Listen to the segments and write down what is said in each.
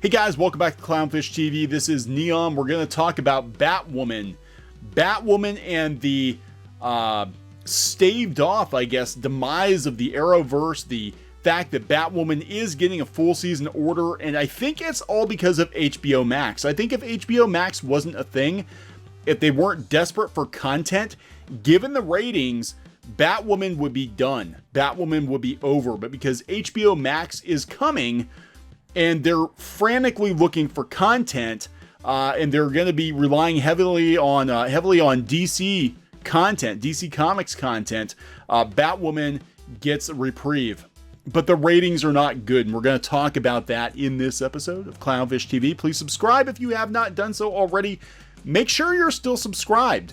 Hey guys, welcome back to Clownfish TV. This is Neon. We're going to talk about Batwoman. Batwoman and the staved off, I guess, demise of the Arrowverse. The fact that Batwoman is getting a full season order, and I think it's all because of HBO Max. I think if HBO Max wasn't a thing, if they weren't desperate for content, given the ratings, Batwoman would be done. Batwoman would be over. But because HBO Max is coming, and they're frantically looking for content, and they're going to be relying heavily on DC content, DC Comics content, Batwoman gets a reprieve. But the ratings are not good, and we're going to talk about that in this episode of Clownfish TV. Please subscribe if you have not done so already. Make sure you're still subscribed.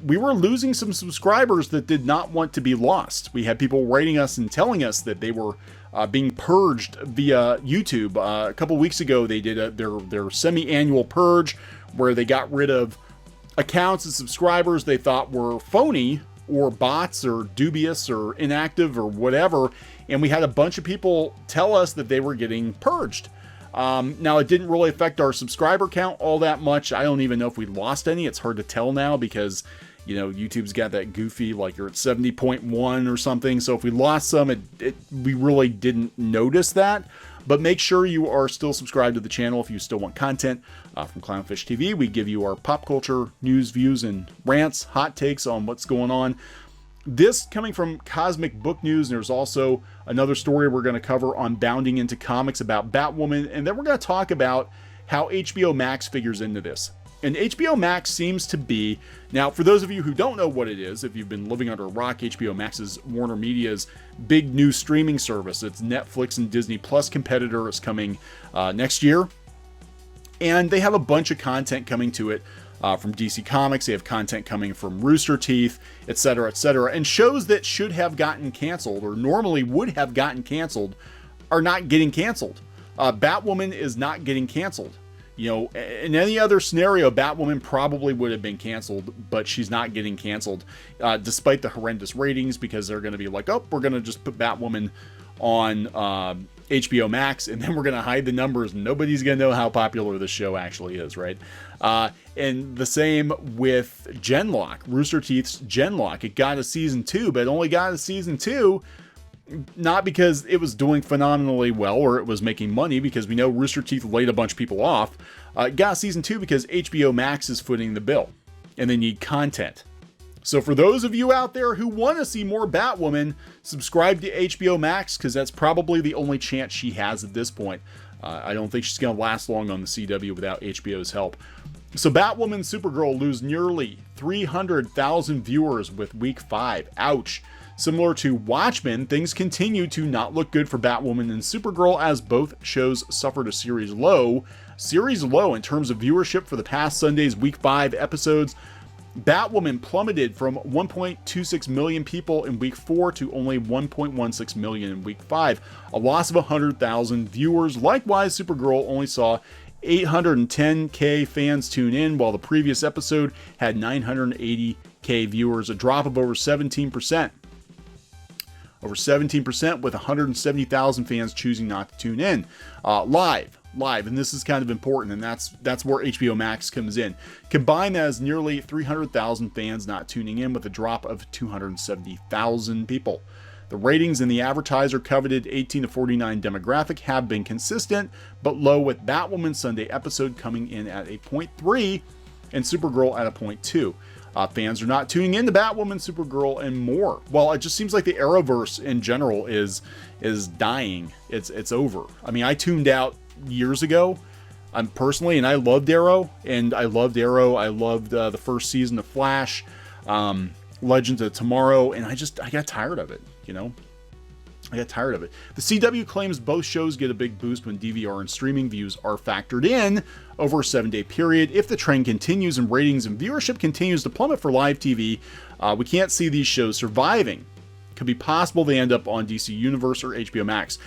We were losing some subscribers that did not want to be lost. We had people writing us and telling us that they were being purged via YouTube. A couple weeks ago, they did their semi-annual purge where they got rid of accounts and subscribers they thought were phony or bots or dubious or inactive or whatever. And we had a bunch of people tell us that they were getting purged. Now, it didn't really affect our subscriber count all that much. I don't even know if we lost any. It's hard to tell now because, you know, YouTube's got that goofy, like you're at 70.1 or something. So if we lost some, we really didn't notice that. But make sure you are still subscribed to the channel if you still want content from Clownfish TV. We give you our pop culture news, views, and rants, hot takes on what's going on. This coming from Cosmic Book News, and there's also another story we're going to cover on Bounding Into Comics about Batwoman, and then we're going to talk about how HBO Max figures into this. And HBO Max seems to be, now for those of you who don't know what it is, if you've been living under a rock, HBO Max is Warner Media's big new streaming service. It's Netflix and Disney Plus competitor. It's coming next year. And they have a bunch of content coming to it. From DC Comics, they have content coming from Rooster Teeth, etc., etc., and shows that should have gotten canceled or normally would have gotten canceled are not getting canceled. Batwoman is not getting canceled. You know, in any other scenario, Batwoman probably would have been canceled, but she's not getting canceled, despite the horrendous ratings, because they're going to be like, oh, we're going to just put Batwoman on HBO Max, and then we're going to hide the numbers, and nobody's going to know how popular this show actually is, right? And the same with Genlock, Rooster Teeth's Genlock. It got a season 2, but it only got a season 2 not because it was doing phenomenally well or it was making money, because we know Rooster Teeth laid a bunch of people off. It got a season 2 because HBO Max is footing the bill, and they need content. So for those of you out there who want to see more Batwoman, subscribe to HBO Max, because that's probably the only chance she has at this point. I don't think she's going to last long on the CW without HBO's help. So Batwoman and Supergirl lose nearly 300,000 viewers with week 5. Ouch. Similar to Watchmen, things continue to not look good for Batwoman and Supergirl, as both shows suffered a series low in terms of viewership for the past Sunday's week 5 episodes. Batwoman plummeted from 1.26 million people in week 4 to only 1.16 million in week 5, a loss of 100,000 viewers. Likewise, Supergirl only saw 810k fans tune in, while the previous episode had 980k viewers, a drop of over 17%. Over 17%, with 170,000 fans choosing not to tune in. Live, and this is kind of important, and that's where HBO Max comes in. Combine that as nearly 300,000 fans not tuning in, with a drop of 270,000 people. The ratings in the advertiser coveted 18 to 49 demographic have been consistent, but low, with Batwoman Sunday episode coming in at a 0.3 and Supergirl at a 0.2. Fans are not tuning in to Batwoman, Supergirl, and more. Well, it just seems like the Arrowverse in general is dying. It's over. I mean, I tuned out years ago, personally, and I loved Arrow, I loved the first season of Flash, Legends of Tomorrow, and I got tired of it, you know? I got tired of it. The CW claims both shows get a big boost when DVR and streaming views are factored in over a 7-day period. If the trend continues and ratings and viewership continues to plummet for live TV, we can't see these shows surviving. Could be possible they end up on DC Universe or HBO Max.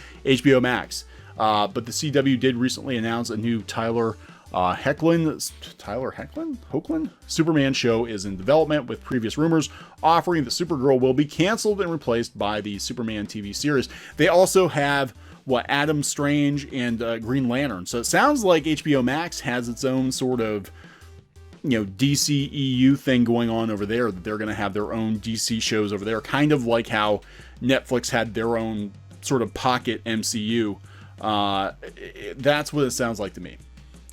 But the CW did recently announce a new Tyler Hoechlin Superman show is in development, with previous rumors offering that Supergirl will be canceled and replaced by the Superman TV series. They also have Adam Strange and Green Lantern. So it sounds like HBO Max has its own sort of, DC EU thing going on over there, that they're going to have their own DC shows over there, kind of like how Netflix had their own sort of pocket MCU. That's what it sounds like to me.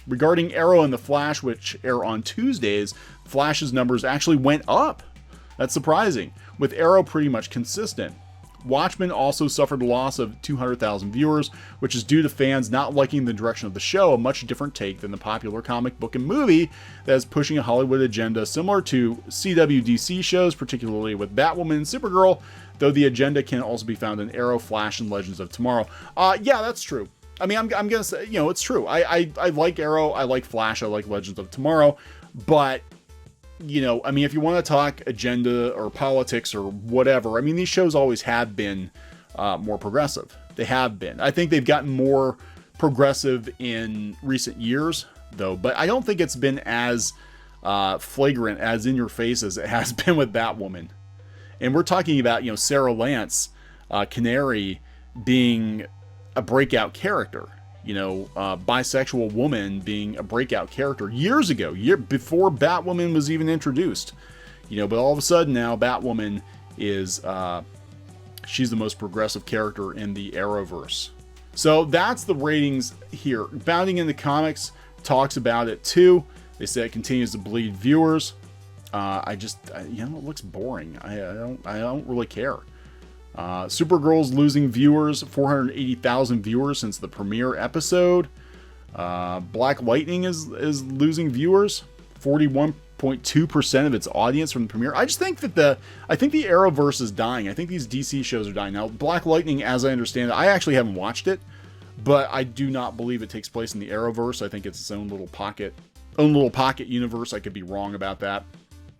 Regarding Arrow and The Flash, which air on Tuesdays, Flash's numbers actually went up. That's surprising, with Arrow pretty much consistent. Watchmen also suffered a loss of 200,000 viewers, which is due to fans not liking the direction of the show, a much different take than the popular comic book and movie that is pushing a Hollywood agenda similar to CW/DC shows, particularly with Batwoman and Supergirl, though the agenda can also be found in Arrow, Flash, and Legends of Tomorrow. Yeah, that's true. I mean, I'm going to say, it's true. I like Arrow, I like Flash, I like Legends of Tomorrow, but if you want to talk agenda or politics or whatever, these shows always have been more progressive. They have been. I think they've gotten more progressive in recent years, though, but I don't think it's been as flagrant, as in your face as it has been with Batwoman. And we're talking about, Sarah Lance, Canary, being a breakout character. Bisexual woman being a breakout character years ago, before Batwoman was even introduced. But all of a sudden now Batwoman is, she's the most progressive character in the Arrowverse. So that's the ratings here. Bounding into Comics talks about it too. They say it continues to bleed viewers. It looks boring. I don't really care. Supergirl's losing viewers, 480,000 viewers since the premiere episode. Black Lightning is losing viewers, 41.2% of its audience from the premiere. I think the Arrowverse is dying. I think these DC shows are dying. Now, Black Lightning, as I understand it, I actually haven't watched it, but I do not believe it takes place in the Arrowverse. I think it's its own little pocket universe. I could be wrong about that.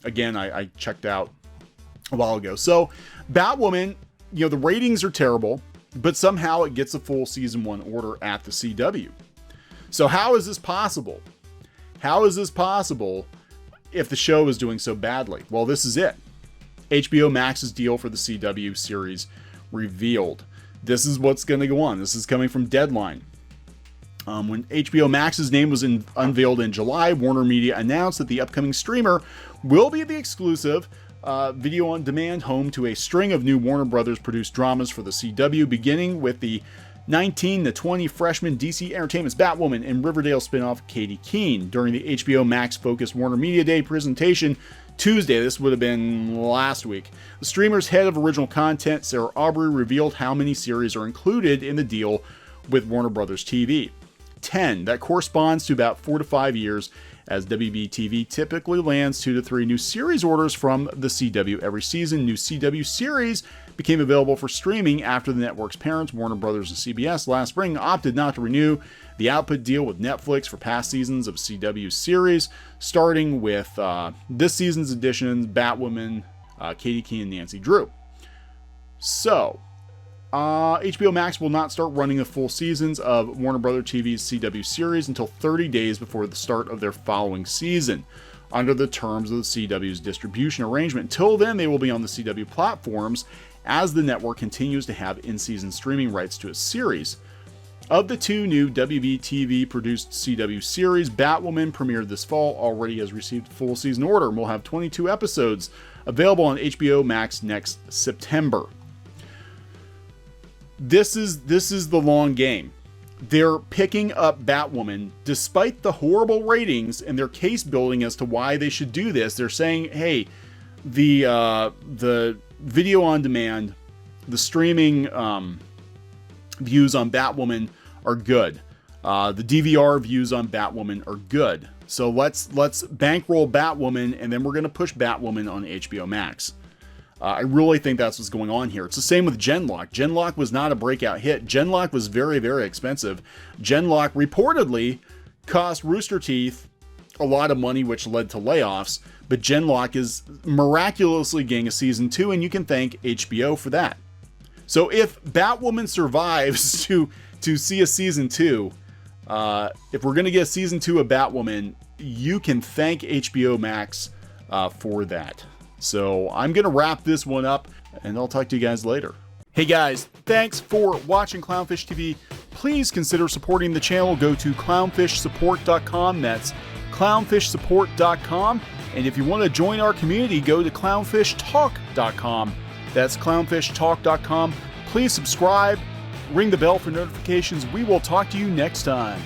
Again, I checked out a while ago. So, Batwoman, the ratings are terrible, but somehow it gets a full season 1 order at the CW. So how is this possible? How is this possible if the show is doing so badly? Well, this is it. HBO Max's deal for the CW series revealed. This is what's going to go on. This is coming from Deadline. When HBO Max's name was unveiled in July, Warner Media announced that the upcoming streamer will be the exclusive video-on-demand home to a string of new Warner Brothers produced dramas for the CW, beginning with the 19 to 20 freshman DC Entertainment's Batwoman and Riverdale spinoff Katie Keene. During the HBO Max-focused Warner Media Day presentation Tuesday, this would have been last week, the streamer's head of original content, Sarah Aubrey, revealed how many series are included in the deal with Warner Brothers TV. 10. That corresponds to about 4 to 5 years, as WB-TV typically lands 2 to 3 new series orders from the CW every season. New CW series became available for streaming after the network's parents, Warner Brothers and CBS, last spring opted not to renew the output deal with Netflix for past seasons of CW series, starting with this season's editions, Batwoman, Katie Keene, and Nancy Drew. So, HBO Max will not start running the full seasons of Warner Bros. TV's CW series until 30 days before the start of their following season, under the terms of the CW's distribution arrangement. Until then, they will be on the CW platforms as the network continues to have in-season streaming rights to its series. Of the 2 new WB-TV produced CW series, Batwoman, premiered this fall, already has received full season order and will have 22 episodes available on HBO Max next September. This is the long game. They're picking up Batwoman despite the horrible ratings, and their case building as to why they should do this. They're saying, hey, the video on demand, the streaming views on Batwoman are good. The DVR views on Batwoman are good. So let's bankroll Batwoman, and then we're going to push Batwoman on HBO Max. I really think that's what's going on here. It's the same with Genlock. Genlock was not a breakout hit. Genlock was very, very expensive. Genlock reportedly cost Rooster Teeth a lot of money, which led to layoffs. But Genlock is miraculously getting a season 2, and you can thank HBO for that. So if Batwoman survives to see a season 2, if we're going to get a season 2 of Batwoman, you can thank HBO Max for that. So I'm going to wrap this one up, and I'll talk to you guys later. Hey guys, thanks for watching Clownfish TV. Please consider supporting the channel. Go to clownfishsupport.com. That's clownfishsupport.com. And if you want to join our community, go to clownfishtalk.com. That's clownfishtalk.com. Please subscribe, ring the bell for notifications. We will talk to you next time.